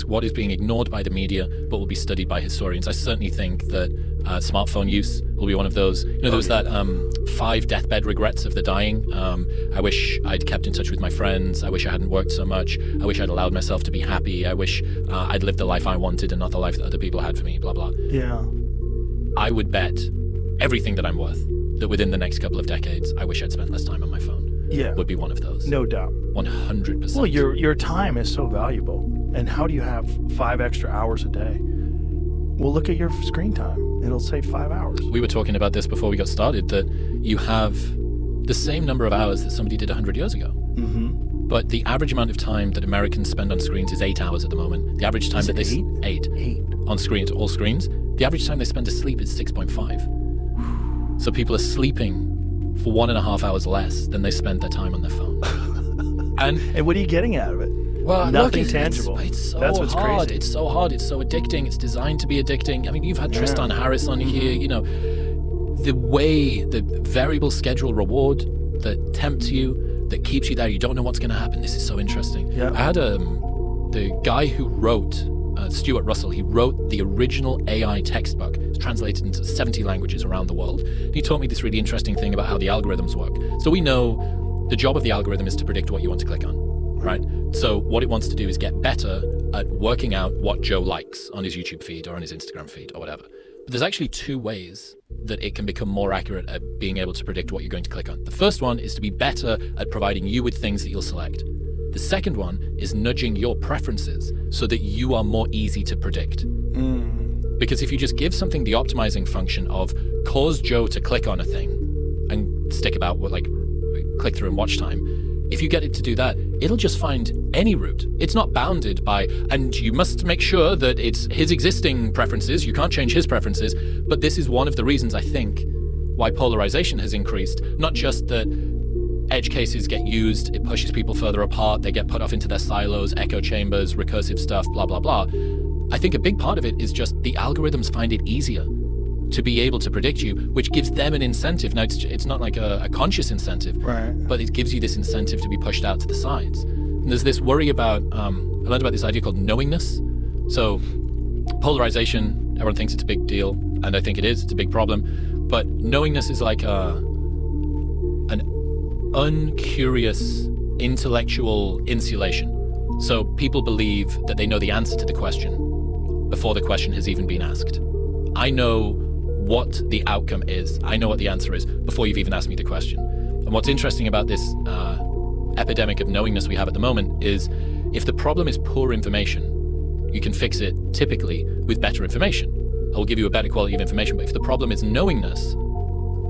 what is being ignored by the media, but will be studied by historians. I certainly think that smartphone use will be one of those. There was that 5 deathbed regrets of the dying. I wish I'd kept in touch with my friends. I wish I hadn't worked so much. I wish I'd allowed myself to be happy. I wish I'd lived the life I wanted and not the life that other people had for me, blah, blah. Yeah. I would bet everything that I'm worth that within the next couple of decades, I wish I'd spent less time on my phone. Yeah. Would be one of those. No doubt. 100%. Well, your time is so valuable. And how do you have 5 extra hours a day? Well, look at your screen time. It'll say 5 hours. We were talking about this before we got started, that you have the same number of hours that somebody did 100 years ago. Mm-hmm. But the average amount of time that Americans spend on screens is 8 hours at the moment. The average time that they... 8? 8. On screens, all screens. The average time they spend asleep is 6.5. So people are sleeping for 1.5 hours less than they spend their time on their phone. And what are you getting out of it? Well, nothing look, tangible. It's so That's what's hard. crazy. It's so hard. It's so addicting. It's designed to be addicting. I mean, you've had Tristan Harris on here. The variable schedule reward that tempts you, that keeps you there. You don't know what's going to happen. This is so interesting. Yeah. I had the guy who wrote, Stuart Russell, he wrote the original AI textbook. It's translated into 70 languages around the world. And he taught me this really interesting thing about how the algorithms work. So we know the job of the algorithm is to predict what you want to click on, right? So what it wants to do is get better at working out what Joe likes on his YouTube feed or on his Instagram feed or whatever. But there's actually 2 ways that it can become more accurate at being able to predict what you're going to click on. The first one is to be better at providing you with things that you'll select. The second one is nudging your preferences so that you are more easy to predict. Because if you just give something the optimizing function of cause Joe to click on a thing and stick about what, like, click through and watch time, if you get it to do that, it'll just find any route. It's not bounded by, and you must make sure that it's his existing preferences. You can't change his preferences. But this is one of the reasons, I think, why polarization has increased. Not just that edge cases get used, it pushes people further apart, they get put off into their silos, echo chambers, recursive stuff, blah, blah, blah. I think a big part of it is just the algorithms find it easier to be able to predict you, which gives them an incentive. Now, it's not like a conscious incentive, right, but it gives you this incentive to be pushed out to the sides. And there's this worry about, I learned about this idea called knowingness. So polarization, everyone thinks it's a big deal, and I think it is, it's a big problem. But knowingness is like an uncurious intellectual insulation. So people believe that they know the answer to the question before the question has even been asked. I know what the outcome is. I know what the answer is before you've even asked me the question. And what's interesting about this epidemic of knowingness we have at the moment is if the problem is poor information, you can fix it typically with better information. I will give you a better quality of information. But if the problem is knowingness,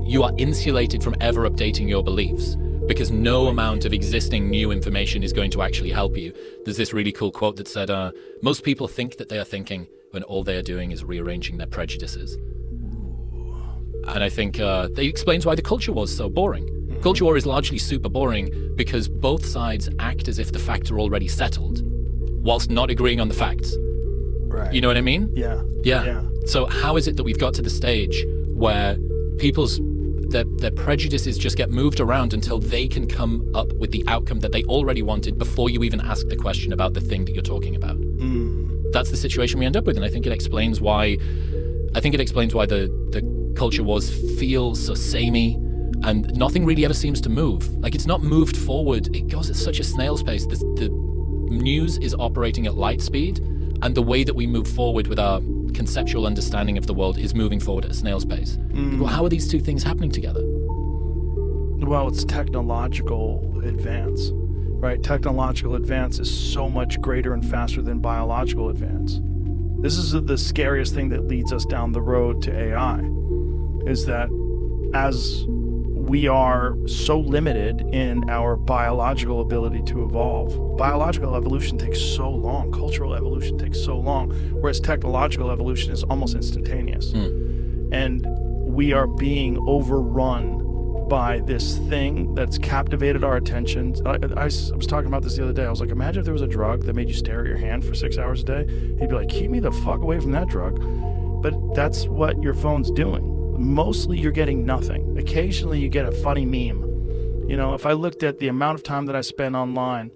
you are insulated from ever updating your beliefs because no amount of existing new information is going to actually help you. There's this really cool quote that said, most people think that they are thinking when all they are doing is rearranging their prejudices. And I think that explains why the culture war is so boring. Culture war is largely super boring because both sides act as if the facts are already settled whilst not agreeing on the facts. Right. You know what I mean? Yeah. So how is it that we've got to the stage where people's their prejudices just get moved around until they can come up with the outcome that they already wanted before you even ask the question about the thing that you're talking about? That's the situation we end up with, and I think it explains why the culture wars feel so samey and nothing really ever seems to move. Like, it's not moved forward. It goes at such a snail's pace. The news is operating at light speed, and the way that we move forward with our conceptual understanding of the world is moving forward at a snail's pace. Well, how are these two things happening together? Well, it's technological advance, right? Technological advance is so much greater and faster than biological advance. This is the scariest thing that leads us down the road to AI, is that as we are so limited in our biological ability to evolve. Biological evolution takes so long. Cultural evolution takes so long, whereas technological evolution is almost instantaneous. And we are being overrun by this thing that's captivated our attention. I was talking about this the other day. I was like, imagine if there was a drug that made you stare at your hand for 6 hours a day. You'd be like, keep me the fuck away from that drug. But that's what your phone's doing. Mostly you're getting nothing. Occasionally you get a funny meme. You know, if I looked at the amount of time that I spend online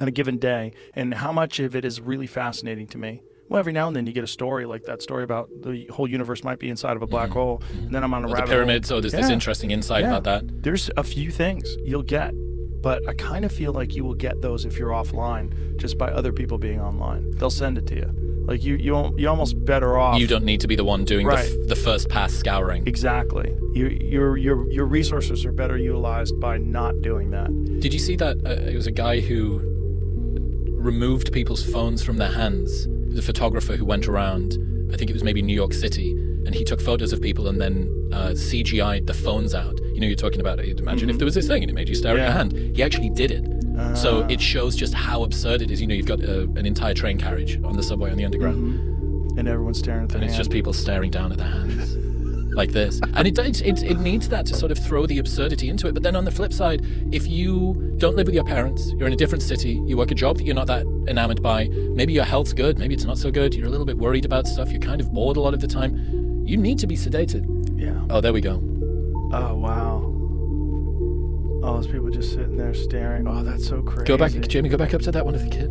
on a given day, and how much of it is really fascinating to me. Well, every now and then you get a story like that story about the whole universe might be inside of a black hole, and then I'm on a rabbit the pyramids, hole. so there's this interesting insight about that. There's a few things you'll get, but I kind of feel like you will get those if you're offline, just by other people being online. They'll send it to you. Like you're almost better off. You don't need to be the one doing the first pass scouring. Exactly. Your resources are better utilized by not doing that. Did you see that it was a guy who removed people's phones from their hands? The photographer who went around, I think it was maybe New York City, and he took photos of people and then CGI'd the phones out. You know, you're talking about it. Imagine if there was this thing and it made you stare at your hand. He actually did it. So it shows just how absurd it is. You know, you've got an entire train carriage on the subway on the underground. And everyone's staring at their hands. And it's just people staring down at their hands. Like this. And it needs that to sort of throw the absurdity into it. But then on the flip side, if you don't live with your parents, you're in a different city, you work a job that you're not that enamored by, maybe your health's good, maybe it's not so good, you're a little bit worried about stuff, you're kind of bored a lot of the time, you need to be sedated. Yeah. Oh, there we go. Oh, wow. All those people just sitting there staring. Oh, that's so crazy. Go back, Jamie, go back up to that one of the kid.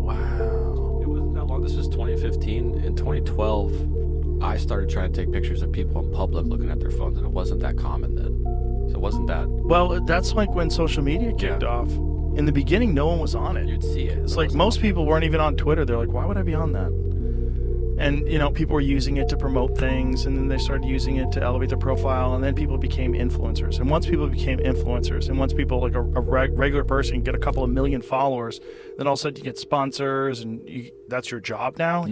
Wow. It wasn't that long. This was 2015. In 2012, I started trying to take pictures of people in public looking at their phones, and it wasn't that common then. So it wasn't that. Well, that's like when social media kicked off. In the beginning, no one was on it. You'd see it. It's like most people weren't even on Twitter. They're like, why would I be on that? And, you know, people were using it to promote things, and then they started using it to elevate their profile, and then people became influencers. And once people became influencers, and once people, like a regular person, get a couple of million followers, then all of a sudden you get sponsors, and that's your job now.